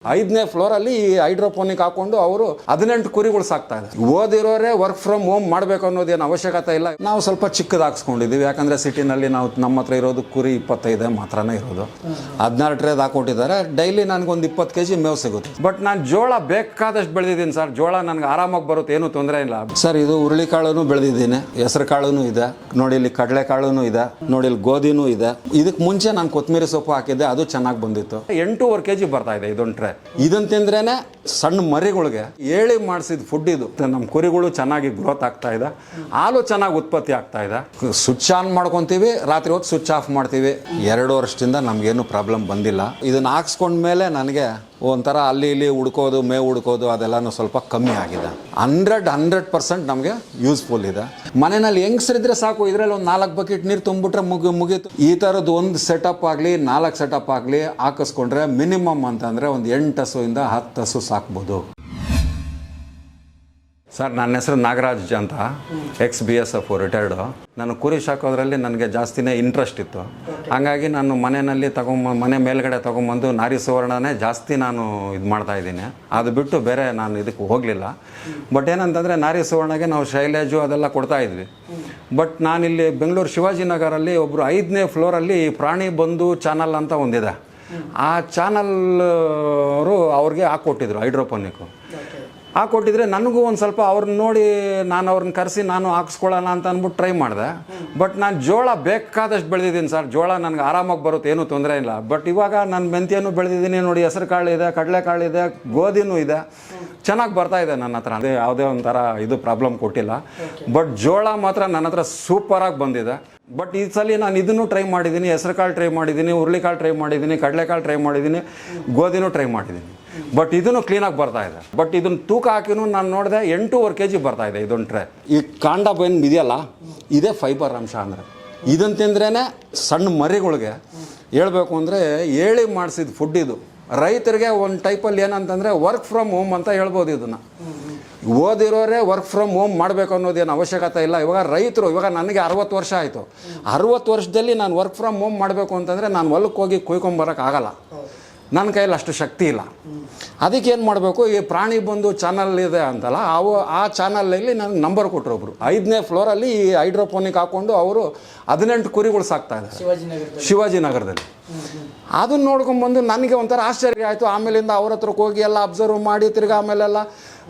5ನೇ ಫ್ಲೋರಲ್ಲಿ ಈ ಹೈಡ್ರೋಪೋನಿಕ್ ಹಾಕೊಂಡು ಅವರು 18 ಕುರಿಗಳು ಸಾಕ್ತಾ ಇದ್ದಾರೆ. ಓದಿರೋರೇ ವರ್ಕ್ ಫ್ರಮ್ ಹೋಮ್ ಮಾಡಬೇಕು ಅನ್ನೋದೇನು ಅವಶ್ಯಕತೆ ಇಲ್ಲ. ನಾವು ಸ್ವಲ್ಪ ಚಿಕ್ಕದು ಹಾಕ್ಸ್ಕೊಂಡಿದ್ದೀವಿ, ಯಾಕಂದರೆ ಸಿಟಿನಲ್ಲಿ ನಾವು ನಮ್ಮ ಹತ್ರ ಇರೋದು ಕುರಿ 25 ಮಾತ್ರನೇ ಇರೋದು. 16 ಟ್ರೇದ್ ಹಾಕೊಟ್ಟಿದ್ದಾರೆ. ಡೈಲಿ ನನಗೊಂದು 20 kg ಮೇವು ಸಿಗುತ್ತೆ. ಬಟ್ ನಾನು ಜೋಳ ಬೇಕಾದಷ್ಟು ಬೆಳೆದಿದ್ದೀನಿ ಸರ್. ಜೋಳ ನನಗೆ ಆರಾಮಾಗಿ ಬರುತ್ತೆ, ಏನೂ ತೊಂದರೆ ಇಲ್ಲ ಸರ್. ಇದು ಹುರುಳಿಕಾಳು ಬೆಳೆದಿದ್ದೀನಿ, ಹೆಸರು ಕಾಳು ಇದೆ ನೋಡಿ, ಇಲ್ಲಿ ಕಡಲೆಕಾಳು ಇದೆ ನೋಡಿ, ಇಲ್ಲಿ ಗೋಧಿನೂ ಇದೆ. ಇದಕ್ಕೆ ಮುಂಚೆ ನಾನು ಕೊತ್ತಂಬರಿ ಸೊಪ್ಪು ಹಾಕಿದ್ದೆ, ಅದು ಚೆನ್ನಾಗಿ ಬಂದಿತ್ತು. 8.5 kg ಬರ್ತಾ ಇದೆ ಇದೊಂದು ಟ್ರೇ. ಇದನ್ನ ತಿಂದ್ರೇನೆ ಸಣ್ಣ ಮರಿಗಳಿಗೆ ಹೇಳಿ ಮಾಡಿಸಿದ ಫುಡ್ ಇದು. ನಮ್ಮ ಕುರಿಗಳು ಚೆನ್ನಾಗಿ ಗ್ರೋತ್ ಆಗ್ತಾ ಇದೆ, ಹಾಲು ಚೆನ್ನಾಗಿ ಉತ್ಪತ್ತಿ ಆಗ್ತಾ ಇದೆ. ಸ್ವಿಚ್ ಆನ್ ಮಾಡ್ಕೊತೀವಿ, ರಾತ್ರಿ ಹೊತ್ತು ಸ್ವಿಚ್ ಆಫ್ ಮಾಡ್ತೀವಿ. 2 ವರ್ಷದಿಂದ ನಮಗೇನು ಪ್ರಾಬ್ಲಮ್ ಬಂದಿಲ್ಲ. ಇದನ್ನ ಹಾಕ್ಸ್ಕೊಂಡ್ಮೇಲೆ ನನಗೆ ಒಂಥರ ಅಲ್ಲಿ ಇಲ್ಲಿ ಹುಡ್ಕೋದು, ಮೇವು ಹುಡ್ಕೋದು ಅದೆಲ್ಲನೂ ಸ್ವಲ್ಪ ಕಮ್ಮಿ ಆಗಿದೆ. 100% ನಮಗೆ ಯೂಸ್ಫುಲ್ ಇದೆ. ಮನೆಯಲ್ಲಿ ಹೆಂಗಸರಿದ್ರೆ ಸಾಕು, ಇದರಲ್ಲಿ ಒಂದು 4 ಬಕೆಟ್ ನೀರು ತುಂಬಿಟ್ರೆ ಮುಗೀತು. ಈ ಥರದ್ದು ಒಂದು ಸೆಟಪ್ ಆಗಲಿ 4 ಸೆಟಪ್ ಆಗಲಿ ಹಾಕಿಸ್ಕೊಂಡ್ರೆ ಮಿನಿಮಮ್ ಅಂತಂದರೆ ಒಂದು 8 ಹಸುವಿಂದ 10 ಹಸು ಸಾಕ್ಬೋದು ಸರ್. ನನ್ನ ಹೆಸರು ನಾಗರಾಜ್ ಅಂತ, ex-BSF ರಿಟೈರ್ಡು. ನಾನು ಕುರಿ ಸಾಕೋದ್ರಲ್ಲಿ ನನಗೆ ಜಾಸ್ತಿನೇ ಇಂಟ್ರೆಸ್ಟ್ ಇತ್ತು. ಹಾಗಾಗಿ ನಾನು ಮನೆಯಲ್ಲಿ ಮನೆ ಮೇಲ್ಗಡೆ ತೊಗೊಂಬಂದು ನಾರಿ ಸುವರ್ಣನೇ ಜಾಸ್ತಿ ನಾನು ಇದು ಮಾಡ್ತಾಯಿದ್ದೀನಿ. ಅದು ಬಿಟ್ಟು ಬೇರೆ ನಾನು ಇದಕ್ಕೆ ಹೋಗಲಿಲ್ಲ. ಬಟ್ ಏನಂತಂದರೆ ನಾರಿ ಸುವರ್ಣಗೆ ನಾವು ಶೈಲೇಜು ಅದೆಲ್ಲ ಕೊಡ್ತಾಯಿದ್ವಿ. ಬಟ್ ನಾನಿಲ್ಲಿ ಬೆಂಗಳೂರು ಶಿವಾಜಿನಗರಲ್ಲಿ ಒಬ್ಬರು 5ನೇ ಫ್ಲೋರಲ್ಲಿ ಪ್ರಾಣಿ ಬಂಧು ಚಾನಲ್ ಅಂತ ಒಂದಿದೆ. ಆ ಚಾನಲ್ ಅವರು ಅವ್ರಿಗೆ ಹಾಕ್ಕೊಟ್ಟಿದ್ರು ಹೈಡ್ರೋಪೋನಿಕ್ಕು. ಹಾಕ್ಕೊಟ್ಟಿದ್ರೆ ನನಗೂ ಒಂದು ಸ್ವಲ್ಪ ಅವ್ರನ್ನ ನೋಡಿ ನಾನು ಅವ್ರನ್ನ ಕರೆಸಿ ನಾನು ಹಾಕ್ಸ್ಕೊಳ್ಳೋಣ ಅಂತ ಅಂದ್ಬಿಟ್ಟು ಟ್ರೈ ಮಾಡಿದೆ. ಬಟ್ ನಾನು ಜೋಳ ಬೇಕಾದಷ್ಟು ಬೆಳೆದಿದ್ದೀನಿ ಸರ್. ಜೋಳ ನನಗೆ ಆರಾಮಾಗಿ ಬರುತ್ತೆ, ಏನೂ ತೊಂದರೆ ಇಲ್ಲ. ಬಟ್ ಇವಾಗ ನಾನು ಮೆಂತ್ಯನೂ ಬೆಳೆದಿದ್ದೀನಿ ನೋಡಿ, ಹೆಸರು ಕಾಳು ಇದೆ, ಕಡಲೆಕಾಳು ಇದೆ, ಗೋಧಿನೂ ಇದೆ. ಚೆನ್ನಾಗಿ ಬರ್ತಾ ಇದೆ ನನ್ನ ಹತ್ರ. ಅದೇ ಯಾವುದೇ ಒಂಥರ ಇದು ಪ್ರಾಬ್ಲಮ್ ಕೊಟ್ಟಿಲ್ಲ. ಬಟ್ ಜೋಳ ಮಾತ್ರ ನನ್ನ ಹತ್ರ ಸೂಪರಾಗಿ ಬಂದಿದೆ. ಬಟ್ ಈ ಸಲ ನಾನು ಇದನ್ನು ಟ್ರೈ ಮಾಡಿದ್ದೀನಿ, ಹೆಸರು ಕಾಳು ಟ್ರೈ ಮಾಡಿದ್ದೀನಿ, ಹುರುಳಿಕಾಳು ಟ್ರೈ ಮಾಡಿದ್ದೀನಿ, ಕಡಲೆಕಾಳು ಟ್ರೈ ಮಾಡಿದ್ದೀನಿ, ಗೋಧಿನೂ ಟ್ರೈ ಮಾಡಿದ್ದೀನಿ. ಬಟ್ ಇದನ್ನು ಕ್ಲೀನಾಗಿ ಬರ್ತಾ ಇದೆ. ಬಟ್ ಇದನ್ನು ತೂಕ ಹಾಕಿನೂ ನಾನು ನೋಡಿದೆ 8.5 kg ಬರ್ತಾ ಇದೆ ಇದೊಂದು ಟ್ರೇ. ಈ ಕಾಂಡ ಏನು ಇದೆಯಲ್ಲ, ಇದೇ ಫೈಬರ್ ಅಂಶ. ಅಂದರೆ ಇದನ್ನು ತಿಂದ್ರೇ ಸಣ್ಣ ಮರಿಗಳಿಗೆ ಹೇಳ್ಬೇಕು ಅಂದರೆ ಹೇಳಿ ಮಾಡಿಸಿದ ಫುಡ್ ಇದು. ರೈತರಿಗೆ ಒಂದು ಟೈಪಲ್ಲಿ ಏನಂತಂದರೆ ವರ್ಕ್ ಫ್ರಮ್ ಹೋಮ್ ಅಂತ ಹೇಳ್ಬೋದು. ಇದನ್ನು ಓದಿರೋರೇ ವರ್ಕ್ ಫ್ರಮ್ ಹೋಮ್ ಮಾಡಬೇಕು ಅನ್ನೋದೇನು ಅವಶ್ಯಕತೆ ಇಲ್ಲ. ಇವಾಗ ರೈತರು, ಇವಾಗ ನನಗೆ 60 ವರ್ಷ ಆಯಿತು. 60 ವರ್ಷದಲ್ಲಿ ನಾನು ವರ್ಕ್ ಫ್ರಮ್ ಹೋಮ್ ಮಾಡಬೇಕು ಅಂತಂದರೆ ನಾನು ಹೊಲಕ್ಕೆ ಹೋಗಿ ಕುಯ್ಕೊಂಬರೋಕ್ಕಾಗಲ್ಲ, ನನ್ನ ಕೈಯಲ್ಲಿ ಅಷ್ಟು ಶಕ್ತಿ ಇಲ್ಲ. ಅದಕ್ಕೆ ಏನು ಮಾಡಬೇಕು, ಈ ಪ್ರಾಣಿ ಬಂಧು ಚಾನಲ್ ಇದೆ ಅಂತಲ್ಲ, ಆ ಚಾನಲಲ್ಲಿ ನನಗೆ ನಂಬರ್ ಕೊಟ್ಟರು ಒಬ್ಬರು. 5ನೇ ಫ್ಲೋರಲ್ಲಿ ಈ ಹೈಡ್ರೋಪೋನಿಕ್ ಹಾಕ್ಕೊಂಡು ಅವರು 18 ಕುರಿಗಳು ಸಾಕ್ತಾ ಇದ್ದಾರೆ ಶಿವಾಜಿನಗರದಲ್ಲಿ. ಅದನ್ನು ನೋಡ್ಕೊಂಬಂದು ನನಗೆ ಒಂಥರ ಆಶ್ಚರ್ಯ ಆಯಿತು. ಆಮೇಲಿಂದ ಅವ್ರ ಹತ್ರಕ್ಕೆ ಹೋಗಿ ಎಲ್ಲ ಅಬ್ಸರ್ವ್ ಮಾಡಿ, ತಿರ್ಗಿ ಆಮೇಲೆಲ್ಲ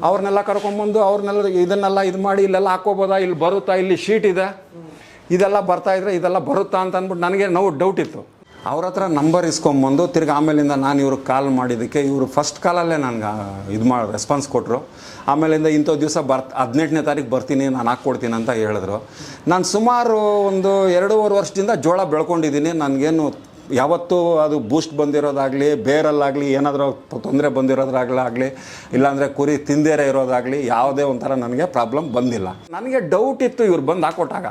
ಅವ್ರನ್ನೆಲ್ಲ ಕರ್ಕೊಂಬಂದು ಅವ್ರನ್ನೆಲ್ಲ ಇದನ್ನೆಲ್ಲ ಇದು ಮಾಡಿ, ಇಲ್ಲೆಲ್ಲ ಹಾಕ್ಕೋಬೋದಾ, ಇಲ್ಲಿ ಬರುತ್ತಾ, ಇಲ್ಲಿ ಶೀಟ್ ಇದೆ, ಇದೆಲ್ಲ ಬರ್ತಾಯಿದ್ರೆ ಇದೆಲ್ಲ ಬರುತ್ತಾ ಅಂತ ಅಂದ್ಬಿಟ್ಟು ನನಗೆ ಡೌಟ್ ಇತ್ತು. ಅವ್ರ ಹತ್ರ ನಂಬರ್ ಇಸ್ಕೊಂಬಂದು ತಿರ್ಗಿ ಆಮೇಲಿಂದ ನಾನು ಇವ್ರಿಗೆ ಕಾಲ್ ಮಾಡಿದ್ದಕ್ಕೆ ಇವರು ಫಸ್ಟ್ ಕಾಲಲ್ಲೇ ನನಗೆ ರೆಸ್ಪಾನ್ಸ್ ಕೊಟ್ಟರು. ಆಮೇಲಿಂದ ಇಂಥ ದಿವಸ 18ನೇ ತಾರೀಕು ಬರ್ತೀನಿ, ನಾನು ಹಾಕ್ಕೊಡ್ತೀನಿ ಅಂತ ಹೇಳಿದ್ರು. ನಾನು ಸುಮಾರು ಒಂದು 2.5 ವರ್ಷದಿಂದ ಜೋಳ ಬೆಳ್ಕೊಂಡಿದ್ದೀನಿ. ನನಗೇನು ಯಾವತ್ತೂ ಅದು ಬೂಸ್ಟ್ ಬಂದಿರೋದಾಗಲಿ, ಬೇರಲ್ಲಾಗಲಿ ಏನಾದರೂ ತೊಂದರೆ ಬಂದಿರೋದಾಗಲಿ, ಇಲ್ಲಾಂದರೆ ಕುರಿ ತಿಂದೇರೆ ಇರೋದಾಗಲಿ ಯಾವುದೇ ಒಂಥರ ನನಗೆ ಪ್ರಾಬ್ಲಮ್ ಬಂದಿಲ್ಲ. ನನಗೆ ಡೌಟ್ ಇತ್ತು ಇವ್ರು ಬಂದು ಹಾಕ್ಕೊಟ್ಟಾಗ.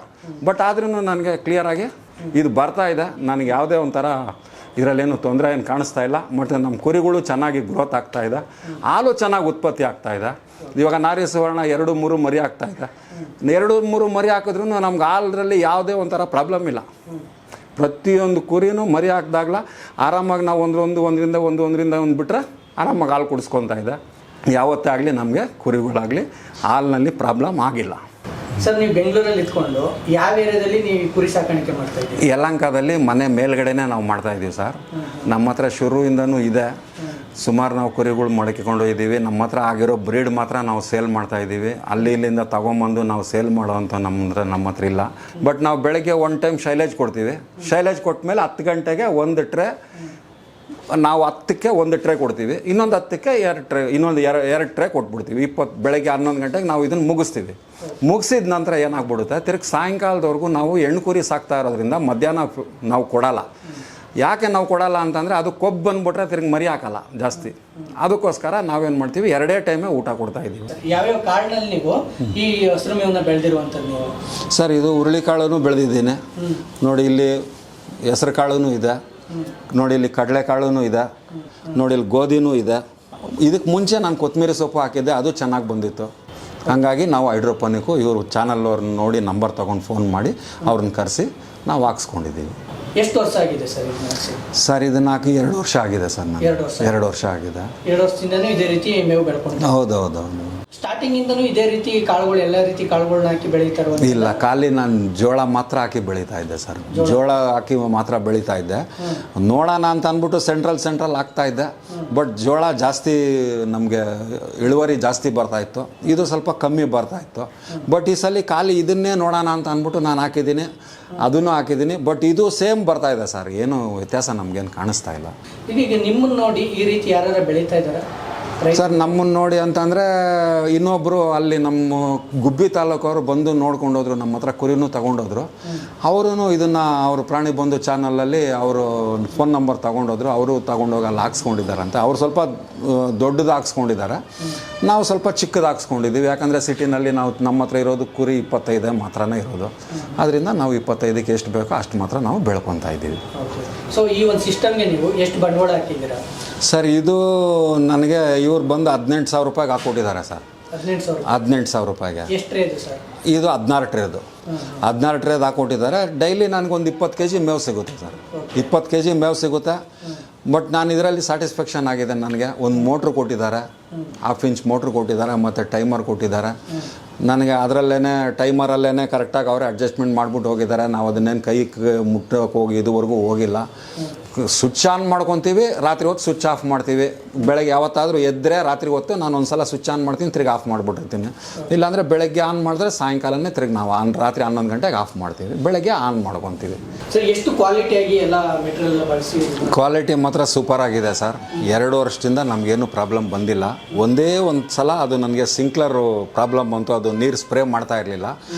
ಬಟ್ ಆದ್ರೂ ನನಗೆ ಕ್ಲಿಯರಾಗಿ ಇದು ಬರ್ತಾ ಇದೆ. ನನಗೆ ಯಾವುದೇ ಒಂಥರ ಇದರಲ್ಲೇನು ತೊಂದರೆ ಏನು ಕಾಣಿಸ್ತಾ ಇಲ್ಲ. ಮತ್ತು ನಮ್ಮ ಕುರಿಗಳು ಚೆನ್ನಾಗಿ ಗ್ರೋತ್ ಆಗ್ತಾ ಇದೆ, ಹಾಲು ಚೆನ್ನಾಗಿ ಉತ್ಪತ್ತಿ ಆಗ್ತಾ ಇದೆ. ಇವಾಗ ನಾರಿ ಸುವರ್ಣ 2-3 ಮರಿ ಆಗ್ತಾ ಇದೆ. 2-3 ಮರಿ ಹಾಕಿದ್ರೂ ನಮ್ಗೆ ಹಾಲರಲ್ಲಿ ಯಾವುದೇ ಒಂಥರ ಪ್ರಾಬ್ಲಮ್ ಇಲ್ಲ. ಪ್ರತಿಯೊಂದು ಕುರಿನೂ ಮರಿ ಹಾಕಿದಾಗಲ ಆರಾಮಾಗಿ ನಾವು ಒಂದರಿಂದ ಒಂದು ಬಿಟ್ಟರೆ ಆರಾಮಾಗಿ ಹಾಲು ಕುಡಿಸ್ಕೊತಾ ಇದೆ. ಯಾವತ್ತೇ ಆಗಲಿ ನಮಗೆ ಕುರಿಗಳಾಗಲಿ ಹಾಲಿನಲ್ಲಿ ಪ್ರಾಬ್ಲಮ್ ಆಗಿಲ್ಲ. ಸರ್, ನೀವು ಬೆಂಗಳೂರಲ್ಲಿ ಇದ್ಕೊಂಡು ಯಾವ ಏರಿಯಾದಲ್ಲಿ ನೀವು ಕುರಿ ಸಾಕಾಣಿಕೆ ಮಾಡ್ತಾ ಇದ್ದೀವಿ? ಯಲಹಂಕದಲ್ಲಿ ಮನೆ ಮೇಲ್ಗಡೆನೇ ನಾವು ಮಾಡ್ತಾಯಿದ್ದೀವಿ ಸರ್. ನಮ್ಮ ಹತ್ರ ಶುರುವಿಂದನೂ ಇದೆ. ಸುಮಾರು ನಾವು ಕುರಿಗಳು ಮಡಕಿಕೊಂಡು ಇದ್ದೀವಿ. ನಮ್ಮ ಹತ್ರ ಆಗಿರೋ ಬ್ರೀಡ್ ಮಾತ್ರ ನಾವು ಸೇಲ್ ಮಾಡ್ತಾಯಿದ್ದೀವಿ. ಇಲ್ಲಿಂದ ತೊಗೊಂಬಂದು ನಾವು ಸೇಲ್ ಮಾಡೋವಂಥ ನಮ್ಮ ಹತ್ರ ಇಲ್ಲ. ಬಟ್ ನಾವು ಬೆಳಗ್ಗೆ 1 ಟೈಮ್ ಶೈಲೇಜ್ ಕೊಡ್ತೀವಿ. ಶೈಲೇಜ್ ಕೊಟ್ಟ ಮೇಲೆ 10 ಗಂಟೆಗೆ 1 ಟ್ರೇ, ನಾವು 10ಕ್ಕೆ 1 ಟ್ರೇ ಕೊಡ್ತೀವಿ. ಇನ್ನೊಂದು 10ಕ್ಕೆ 2 ಟ್ರೇ, ಇನ್ನೊಂದು 2 ಟ್ರೇ ಕೊಟ್ಬಿಡ್ತೀವಿ. ಬೆಳಗ್ಗೆ 11 ಗಂಟೆಗೆ ನಾವು ಇದನ್ನು ಮುಗಿಸ್ತೀವಿ. ಮುಗಿಸಿದ ನಂತರ ಏನಾಗ್ಬಿಡುತ್ತೆ, ತಿರ್ಗಿ ಸಾಯಂಕಾಲದವರೆಗೂ ನಾವು ಹೆಣ್ಣು ಕುರಿ ಸಾಕ್ತಾ ಇರೋದ್ರಿಂದ ಮಧ್ಯಾಹ್ನ ನಾವು ಕೊಡಲ್ಲ. ಯಾಕೆ ನಾವು ಕೊಡಲ್ಲ ಅಂತಂದರೆ ಅದು ಕೊಬ್ಬು ಬಂದುಬಿಟ್ರೆ ತಿರ್ಗಿ ಮರಿ ಹಾಕಲ್ಲ ಜಾಸ್ತಿ. ಅದಕ್ಕೋಸ್ಕರ ನಾವೇನು ಮಾಡ್ತೀವಿ, 2 ಟೈಮೇ ಊಟ ಕೊಡ್ತಾ ಇದ್ದೀವಿ. ಯಾವ್ಯಾವ ಕಾಳಿನಲ್ಲಿ ನೀವು ಈ ಹಸಿರು ಮೇವನ್ನ ಬೆಳೆದಿರುವಂಥದ್ದು ನೀವು? ಸರ್, ಇದು ಹುರುಳಿಕಾಳು ಬೆಳೆದಿದ್ದೀನಿ ನೋಡಿ, ಇಲ್ಲಿ ಹೆಸರು ಕಾಳು ಇದೆ ನೋಡಿ, ಇಲ್ಲಿ ಕಡಲೆಕಾಳು ಇದೆ ನೋಡಿ, ಇಲ್ಲಿ ಗೋಧಿನೂ ಇದೆ. ಇದಕ್ಕೆ ಮುಂಚೆ ನಾನು ಕೊತ್ತಂಬರಿ ಸೊಪ್ಪು ಹಾಕಿದ್ದೆ, ಅದು ಚೆನ್ನಾಗಿ ಬಂದಿತ್ತು. ಹಾಗಾಗಿ ನಾವು ಹೈಡ್ರೋಪೋನಿಕ್ಕು ಇವರು ಚಾನಲ್ ಅವ್ರನ್ನ ನೋಡಿ ನಂಬರ್ ತೊಗೊಂಡು ಫೋನ್ ಮಾಡಿ ಅವ್ರನ್ನ ಕರೆಸಿ ನಾವು ಹಾಕ್ಸ್ಕೊಂಡಿದ್ದೀವಿ. ಎಷ್ಟು ವರ್ಷ ಆಗಿದೆ ಸರ್ ಇದು ಮಾಡಿಸಿ? ಸರ್ ಇದನ್ನ ಹಾಕಿ 2 ವರ್ಷ ಆಗಿದೆ ಸರ್ ನಾನು. 2 ವರ್ಷ. 2 ವರ್ಷ ಆಗಿದೆ. 2 ವರ್ಷದಿಂದನೂ ಇದೇ ರೀತಿ ಮೇವು ಬೆಳ್ಕೊಂಡು? ಹೌದು. ಸ್ಟಾರ್ಟಿಂಗ್ ಇಂದನೂ ಇದೇ ರೀತಿ ಕಾಳುಗಳು, ಎಲ್ಲ ರೀತಿ ಕಾಳುಗಳನ್ನ ಹಾಕಿ ಬೆಳೀತಾರೋ? ಇಲ್ಲ, ಖಾಲಿ ನಾನು ಜೋಳ ಮಾತ್ರ ಹಾಕಿ ಬೆಳೀತಾ ಇದ್ದೆ ಸರ್. ಜೋಳ ಹಾಕಿ ಮಾತ್ರ ಬೆಳೀತಾ ಇದ್ದೆ. ನೋಡೋಣ ಅಂತ ಅಂದ್ಬಿಟ್ಟು ಸೆಂಟ್ರಲ್ ಹಾಕ್ತಾ ಇದ್ದೆ. ಬಟ್ ಜೋಳ ಜಾಸ್ತಿ ನಮಗೆ ಇಳುವರಿ ಜಾಸ್ತಿ ಬರ್ತಾ ಇತ್ತು, ಇದು ಸ್ವಲ್ಪ ಕಮ್ಮಿ ಬರ್ತಾ ಇತ್ತು. ಬಟ್ ಈ ಸಲ ಖಾಲಿ ಇದನ್ನೇ ನೋಡೋಣ ಅಂತ ಅಂದ್ಬಿಟ್ಟು ನಾನು ಹಾಕಿದ್ದೀನಿ, ಅದನ್ನು ಹಾಕಿದ್ದೀನಿ. ಬಟ್ ಇದು ಸೇಮ್ ಬರ್ತಾ ಇದೆ ಸರ್, ಏನು ವ್ಯತ್ಯಾಸ ನಮಗೇನು ಕಾಣಿಸ್ತಾ ಇಲ್ಲ. ಈಗ ನಿಮ್ಮನ್ನು ನೋಡಿ ಈ ರೀತಿ ಯಾರು ಬೆಳೀತಾ ಇದ್ದಾರೆ ಸರ್? ನಮ್ಮನ್ನು ನೋಡಿ ಅಂತಂದರೆ ಇನ್ನೊಬ್ಬರು ಅಲ್ಲಿ ನಮ್ಮ ಗುಬ್ಬಿ ತಾಲೂಕವರು ಬಂದು ನೋಡ್ಕೊಂಡೋದ್ರು, ನಮ್ಮ ಹತ್ರ ಕುರಿನೂ ತಗೊಂಡೋದ್ರು. ಅವರು ಇದನ್ನು ಅವರು ಪ್ರಾಣಿ ಬಂಧು ಚಾನಲಲ್ಲಿ ಅವರು ಫೋನ್ ನಂಬರ್ ತಗೊಂಡೋದ್ರು. ಅವರು ತಗೊಂಡೋಗಿ ಅಲ್ಲಿ ಹಾಕ್ಸ್ಕೊಂಡಿದ್ದಾರಂತೆ. ಅವ್ರು ಸ್ವಲ್ಪ ದೊಡ್ಡದು ಹಾಕ್ಸ್ಕೊಂಡಿದ್ದಾರೆ, ನಾವು ಸ್ವಲ್ಪ ಚಿಕ್ಕದು ಹಾಕ್ಸ್ಕೊಂಡಿದ್ದೀವಿ. ಯಾಕಂದರೆ ಸಿಟಿನಲ್ಲಿ ನಮ್ಮ ಹತ್ರ ಇರೋದು ಕುರಿ 25 ಮಾತ್ರನೇ ಇರೋದು. ಅದರಿಂದ ನಾವು 25ಕ್ಕೆ ಎಷ್ಟು ಬೇಕೋ ಅಷ್ಟು ಮಾತ್ರ ನಾವು ಬೆಳ್ಕೊತಾ ಇದ್ದೀವಿ. ಸೊ ಈ ಒಂದು ಸಿಸ್ಟಮ್ಗೆ ನೀವು ಎಷ್ಟು ಬಂಡವಾಳ ಹಾಕಿದ್ದೀರಾ ಸರ್? ಇದು ನನಗೆ ಇವ್ರು ಬಂದು 18,000 ರೂಪಾಯಿಗೆ ಹಾಕ್ಕೊಟ್ಟಿದ್ದಾರೆ ಸರ್. 18,000 ರೂಪಾಯಿಗೆ. ಎಷ್ಟು ಟ್ರೇ ಇದು ಸರ್? ಇದು 16 ಟ್ರೇದು. 16 ಟ್ರೇದು ಹಾಕ್ಕೊಟ್ಟಿದ್ದಾರೆ. ಡೈಲಿ ನನಗೊಂದು 20 kg ಮೇವು ಸಿಗುತ್ತೆ ಸರ್. 20 kg ಮೇವು ಸಿಗುತ್ತೆ. ಬಟ್ ನಾನು ಇದರಲ್ಲಿ ಸ್ಯಾಟಿಸ್ಫ್ಯಾಕ್ಷನ್ ಆಗಿದೆ. ನನಗೆ ಒಂದು ಮೋಟ್ರ್ ಕೊಟ್ಟಿದ್ದಾರೆ, 1/2 ಇಂಚ್ ಮೋಟ್ರ್ ಕೊಟ್ಟಿದ್ದಾರೆ, ಮತ್ತು ಟೈಮರ್ ಕೊಟ್ಟಿದ್ದಾರೆ. ನನಗೆ ಅದರಲ್ಲೇ ಟೈಮರಲ್ಲೇ ಕರೆಕ್ಟಾಗಿ ಅವರೇ ಅಡ್ಜಸ್ಟ್ಮೆಂಟ್ ಮಾಡಿಬಿಟ್ಟು ಹೋಗಿದ್ದಾರೆ. ನಾವು ಅದನ್ನೇನು ಕೈ ಮುಟ್ಟೋಕೆ ಹೋಗಿ ಇದುವರೆಗೂ ಹೋಗಿಲ್ಲ. ಸ್ವಿಚ್ ಆನ್ ಮಾಡ್ಕೊತೀವಿ, ರಾತ್ರಿ ಹೊತ್ತು ಸ್ವಿಚ್ ಆಫ್ ಮಾಡ್ತೀವಿ. ಬೆಳಗ್ಗೆ ಯಾವತ್ತಾದರೂ ಎದ್ದರೆ ರಾತ್ರಿ ಹೊತ್ತು ನಾನು ಒಂದು ಸಲ ಸ್ವಿಚ್ ಆನ್ ಮಾಡ್ತೀನಿ, ತಿರ್ಗಿ ಆಫ್ ಮಾಡಿಬಿಟ್ಟಿರ್ತೀನಿ. ಇಲ್ಲಾಂದರೆ ಬೆಳಗ್ಗೆ ಆನ್ ಮಾಡಿದ್ರೆ ಸಾಯಂಕಾಲನೇ ತಿರ್ಗಿ ನಾವು ರಾತ್ರಿ 11 ಗಂಟೆಗೆ ಆಫ್ ಮಾಡ್ತೀವಿ, ಬೆಳಗ್ಗೆ ಆನ್ ಮಾಡ್ಕೊತೀವಿ. ಸರ್ ಎಷ್ಟು ಕ್ವಾಲಿಟಿಯಾಗಿ ಎಲ್ಲ ಮೆಟೀರಿಯಲ್ ಬಳಸಿ? ಕ್ವಾಲಿಟಿ ಮಾತ್ರ ಸೂಪರ್ ಆಗಿದೆ ಸರ್. 2 ವರ್ಷದಿಂದ ನಮಗೇನು ಪ್ರಾಬ್ಲಮ್ ಬಂದಿಲ್ಲ. ಒಂದೇ ಒಂದು ಸಲ ಅದು ನನಗೆ ಸಿಂಕ್ಲರು ಪ್ರಾಬ್ಲಮ್ ಬಂತು, ಅದು ನೀರು ಸ್ಪ್ರೇ ಮಾಡ್ತಾ ಇರಲಿಲ್ಲ.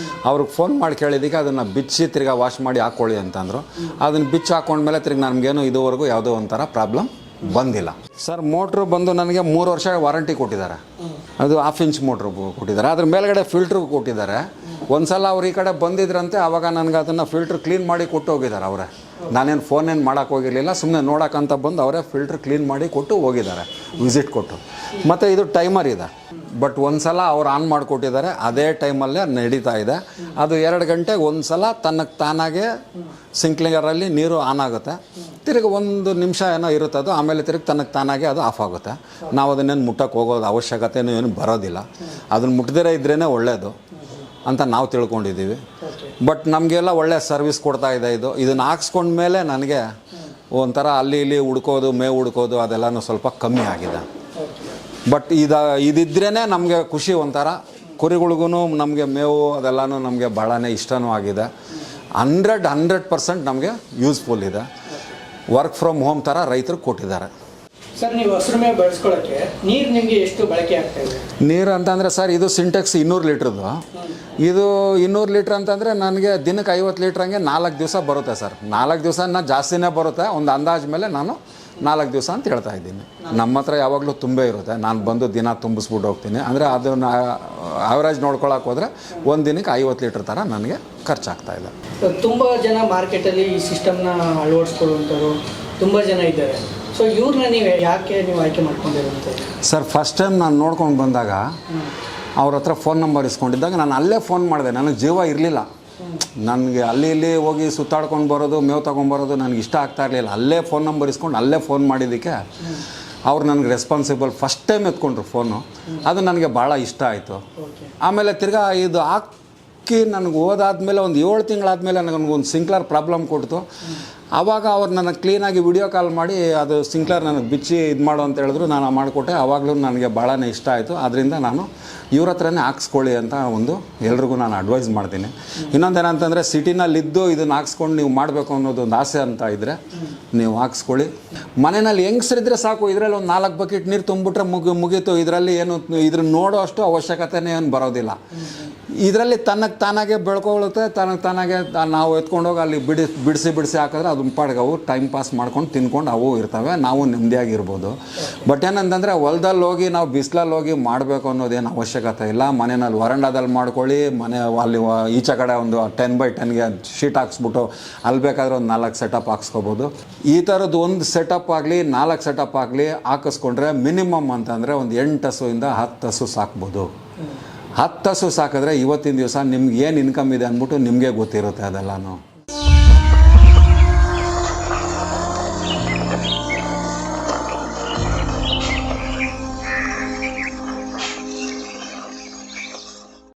ಅವ್ರಿಗೆ ಫೋನ್ ಮಾಡಿ ಕೇಳಿದ್ದಕ್ಕೆ ಅದನ್ನು ಬಿಚ್ಚಿ ತಿರ್ಗಿ ವಾಶ್ ಮಾಡಿ ಹಾಕ್ಕೊಳ್ಳಿ ಅಂತಂದರು. ಅದನ್ನು ಬಿಚ್ಚಿ ಹಾಕ್ಕೊಂಡ್ಮೇಲೆ ತಿರ್ಗಿ ನನಗೇನು ಇದುವರೆಗೂ ಯಾವುದೋ ಒಂಥರ ಪ್ರಾಬ್ಲಮ್ ಬಂದಿಲ್ಲ ಸರ್. ಮೋಟ್ರು ಬಂದು ನನಗೆ 3 ವರ್ಷ ವಾರಂಟಿ ಕೊಟ್ಟಿದ್ದಾರೆ. ಅದು 1/2 ಇಂಚ್ ಮೋಟ್ರು ಕೊಟ್ಟಿದ್ದಾರೆ. ಅದ್ರ ಮೇಲ್ಗಡೆ ಫಿಲ್ಟ್ರು ಕೊಟ್ಟಿದ್ದಾರೆ. ಒಂದು ಸಲ ಅವ್ರು ಈ ಕಡೆ ಬಂದಿದ್ರಂತೆ, ಆವಾಗ ನನಗೆ ಅದನ್ನು ಫಿಲ್ಟ್ರ್ ಕ್ಲೀನ್ ಮಾಡಿ ಕೊಟ್ಟು ಹೋಗಿದ್ದಾರೆ ಅವರೇ. ನಾನೇನು ಫೋನೇನು ಮಾಡೋಕ್ಕೆ ಹೋಗಿರಲಿಲ್ಲ, ಸುಮ್ಮನೆ ನೋಡೋಕ್ಕಂತ ಬಂದು ಅವರೇ ಫಿಲ್ಟ್ರ್ ಕ್ಲೀನ್ ಮಾಡಿ ಕೊಟ್ಟು ಹೋಗಿದ್ದಾರೆ, ವಿಸಿಟ್ ಕೊಟ್ಟು. ಮತ್ತು ಇದು ಟೈಮರ್ ಇದೆ. ಬಟ್ ಒಂದು ಸಲ ಅವ್ರು ಆನ್ ಮಾಡಿಕೊಟ್ಟಿದ್ದಾರೆ, ಅದೇ ಟೈಮಲ್ಲೇ ನಡೀತಾ ಇದೆ. ಅದು 2 ಗಂಟೆಗೆ ಒಂದು ಸಲ ತನ್ನಕ್ಕೆ ತಾನಾಗೆ ಸಿಂಕ್ಲಿಂಗರಲ್ಲಿ ನೀರು ಆನ್ ಆಗುತ್ತೆ. ತಿರುಗಿ 1 ನಿಮಿಷ ಏನೋ ಇರುತ್ತದು, ಆಮೇಲೆ ತಿರುಗಿ ತನ್ನಕ್ಕೆ ತಾನಾಗೆ ಅದು ಆಫ್ ಆಗುತ್ತೆ. ನಾವು ಅದನ್ನೇನು ಮುಟ್ಟಕ್ಕೆ ಹೋಗೋದು ಅವಶ್ಯಕತೆಯೂ ಏನು ಬರೋದಿಲ್ಲ. ಅದನ್ನು ಮುಟ್ಟದಿರೇ ಇದ್ರೇ ಒಳ್ಳೆಯದು ಅಂತ ನಾವು ತಿಳ್ಕೊಂಡಿದ್ದೀವಿ. ಬಟ್ ನಮಗೆಲ್ಲ ಒಳ್ಳೆ ಸರ್ವಿಸ್ ಕೊಡ್ತಾ ಇದೆ ಇದು. ಇದನ್ನು ಹಾಕ್ಸ್ಕೊಂಡ್ಮೇಲೆ ನನಗೆ ಒಂಥರ ಅಲ್ಲಿ ಇಲ್ಲಿ ಹುಡ್ಕೋದು, ಮೇವು ಹುಡ್ಕೋದು ಅದೆಲ್ಲನೂ ಸ್ವಲ್ಪ ಕಮ್ಮಿ ಆಗಿದೆ. ಬಟ್ ಇದಿದ್ರೇ ನಮಗೆ ಖುಷಿ. ಒಂಥರ ಕುರಿಗಳಿಗೂ ನಮಗೆ ಮೇವು ಅದೆಲ್ಲನೂ ನಮಗೆ ಭಾಳನೇ ಇಷ್ಟನೂ ಆಗಿದೆ. 100% ನಮಗೆ ಯೂಸ್ಫುಲ್ ಇದೆ. ವರ್ಕ್ ಫ್ರಮ್ ಹೋಮ್ ಥರ ರೈತರು ಕೊಟ್ಟಿದ್ದಾರೆ ಸರ್. ನೀವು ಹಸಿರು ಮೇವು ಬೆಳೆಸ್ಕೊಳ್ಳೋಕ್ಕೆ ನೀರು ನಿಮಗೆ ಎಷ್ಟು ಬಳಕೆ ಆಗ್ತಾ ಇದೆ? ನೀರು ಅಂತಂದರೆ ಸರ್, ಇದು ಸಿಂಟೆಕ್ಸ್ 200 ಲೀಟ್ರದ್ದು. ಇದು 200 ಲೀಟ್ರ್ ಅಂತಂದರೆ ನನಗೆ ದಿನಕ್ಕೆ 50 ಲೀಟ್ರ್ ಹಂಗೆ 4 ದಿವಸ ಬರುತ್ತೆ ಸರ್. 4 ದಿವಸ ಜಾಸ್ತಿನೇ ಬರುತ್ತೆ. ಒಂದು ಅಂದಾಜು ಮೇಲೆ ನಾನು 4 ದಿವಸ ಅಂತ ಹೇಳ್ತಾ ಇದ್ದೀನಿ. ನಮ್ಮ ಹತ್ರ ಯಾವಾಗಲೂ ತುಂಬೇ ಇರುತ್ತೆ. ನಾನು ಬಂದು ದಿನ ತುಂಬಿಸ್ಬಿಟ್ಟು ಹೋಗ್ತೀನಿ. ಅಂದರೆ ಅದನ್ನು ಆವ್ರೇಜ್ ನೋಡ್ಕೊಳಕ್ಕೆ ಹೋದರೆ ಒಂದು ದಿನಕ್ಕೆ 50 ಲೀಟ್ರ್ ಥರ ನನಗೆ ಖರ್ಚಾಗ್ತಾ ಇದೆ. ತುಂಬ ಜನ ಮಾರ್ಕೆಟಲ್ಲಿ ಈ ಸಿಸ್ಟಮ್ನ ಅಳವಡಿಸ್ಕೊಳ್ಳುವಂಥವ್ರು ತುಂಬ ಜನ ಇದ್ದಾರೆ. ಸೊ ಇವ್ರನ್ನ ಯಾಕೆ ನೀವು ಆಯ್ಕೆ ಮಾಡ್ಕೊಂಡಿರೋಂಥದ್ದು? ಸರ್, ಫಸ್ಟ್ ಟೈಮ್ ನಾನು ನೋಡ್ಕೊಂಡು ಬಂದಾಗ ಅವ್ರ ಹತ್ರ ಫೋನ್ ನಂಬರ್ ಇಸ್ಕೊಂಡಿದ್ದಾಗ ನಾನು ಅಲ್ಲೇ ಫೋನ್ ಮಾಡಿದೆ. ನನಗೆ ಜೀವ ಇರಲಿಲ್ಲ. ನನಗೆ ಅಲ್ಲಿ ಇಲ್ಲಿ ಹೋಗಿ ಸುತ್ತಾಡ್ಕೊಂಡು ಬರೋದು, ಮೇವು ತೊಗೊಂಬರೋದು ನನಗೆ ಇಷ್ಟ ಆಗ್ತಾ ಇರಲಿಲ್ಲ. ಅಲ್ಲೇ ಫೋನ್ ನಂಬರ್ ಇಸ್ಕೊಂಡು ಅಲ್ಲೇ ಫೋನ್ ಮಾಡಿದ್ದಕ್ಕೆ ಅವ್ರು ನನಗೆ ರೆಸ್ಪಾನ್ಸಿಬಲ್ ಫಸ್ಟ್ ಟೈಮ್ ಎತ್ಕೊಂಡ್ರು ಫೋನು. ಅದು ನನಗೆ ಭಾಳ ಇಷ್ಟ ಆಯಿತು. ಆಮೇಲೆ ತಿರ್ಗಾ ಇದು ಹಾಕಿ ನನಗೆ ಹೋದಾದ್ಮೇಲೆ ಒಂದು 7 ತಿಂಗಳಾದಮೇಲೆ ನನಗೊಂದು ಸಿಂಕ್ಲರ್ ಪ್ರಾಬ್ಲಮ್ ಕೊಡ್ತು. ಆವಾಗ ಅವ್ರು ನನಗೆ ಕ್ಲೀನಾಗಿ ವಿಡಿಯೋ ಕಾಲ್ ಮಾಡಿ ಅದು ಸಿಂಕ್ಲರ್ ನನಗೆ ಬಿಚ್ಚಿ ಇದು ಮಾಡು ಅಂತ ಹೇಳಿದ್ರು. ನಾನು ಮಾಡಿಕೊಟ್ಟೆ. ಆವಾಗಲೂ ನನಗೆ ಭಾಳನೇ ಇಷ್ಟ ಆಯಿತು. ಆದ್ದರಿಂದ ನಾನು ಇವ್ರ ಹತ್ರನೇ ಹಾಕ್ಸ್ಕೊಳ್ಳಿ ಅಂತ ಎಲ್ರಿಗೂ ನಾನು ಅಡ್ವೈಸ್ ಮಾಡ್ತೀನಿ. ಇನ್ನೊಂದೇನಂತಂದರೆ, ಸಿಟಿನಲ್ಲಿದ್ದು ಇದನ್ನು ಹಾಕ್ಸ್ಕೊಂಡು ನೀವು ಮಾಡಬೇಕು ಅನ್ನೋದೊಂದು ಆಸೆ ಅಂತ ಇದ್ದರೆ ನೀವು ಹಾಕ್ಸ್ಕೊಳ್ಳಿ. ಮನೆಯಲ್ಲಿ ಹೆಂಗಸರಿದ್ರೆ ಸಾಕು, ಇದರಲ್ಲಿ ಒಂದು 4 ಬಕೆಟ್ ನೀರು ತುಂಬಿಬಿಟ್ರೆ ಮುಗೀತು. ಇದರಲ್ಲಿ ಏನು ಇದ್ರನ್ನ ನೋಡೋ ಅಷ್ಟು ಅವಶ್ಯಕತೆನೇ ಏನು ಬರೋದಿಲ್ಲ. ಇದರಲ್ಲಿ ತನ್ನಕ್ಕೆ ತಾನಾಗೆ ಬೆಳ್ಕೊಳ್ಳುತ್ತೆ. ತನಗೆ ತಾನಾಗೆ ನಾವು ಎತ್ಕೊಂಡೋಗಿ ಅಲ್ಲಿ ಬಿಡಿಸಿ ಹಾಕಿದ್ರೆ ಅದು ಪಾಡಿಗೆ ಅವು ಟೈಮ್ ಪಾಸ್ ಮಾಡ್ಕೊಂಡು ತಿನ್ಕೊಂಡು ಅವು ಇರ್ತವೆ. ನಾವು ನೆಮ್ಮದಿಯಾಗಿರ್ಬೋದು. ಬಟ್ ಏನಂತಂದರೆ, ಹೊಲದಲ್ಲಿ ಹೋಗಿ ನಾವು ಬಿಸಿಲಲ್ಲಿ ಹೋಗಿ ಮಾಡಬೇಕು ಅನ್ನೋದೇನು ಅವಶ್ಯಕತೆ ಇಲ್ಲ. ಮನೆಯಲ್ಲಿ ವರಂಡಾದಲ್ಲಿ ಮಾಡ್ಕೊಳ್ಳಿ. ಅಲ್ಲಿ ಈಚೆ ಕಡೆ ಒಂದು 10x10ಗೆ ಶೀಟ್ ಹಾಕ್ಸ್ಬಿಟ್ಟು ಅಲ್ಲಿ ಬೇಕಾದ್ರೆ ಒಂದು 4 ಸೆಟಪ್ ಹಾಕ್ಸ್ಕೊಬೋದು. ಈ ಥರದ್ದು ಒಂದು ಸೆಟಪ್ ಆಗಲಿ 4 ಸೆಟಪ್ ಆಗಲಿ ಹಾಕಿಸ್ಕೊಂಡ್ರೆ ಮಿನಿಮಮ್ ಅಂತಂದರೆ ಒಂದು 8 ಹಸುವಿಂದ 10 ಹಸು ಸಾಕ್ಬೋದು. 10 ಹಸು ಸಾಕಿದ್ರೆ ಇವತ್ತಿನ ದಿವಸ ನಿಮ್ಗೆ ಏನು ಇನ್ಕಮ್ ಇದೆ ಅಂದ್ಬಿಟ್ಟು ನಿಮಗೆ ಗೊತ್ತಿರುತ್ತೆ ಅದೆಲ್ಲನೂ.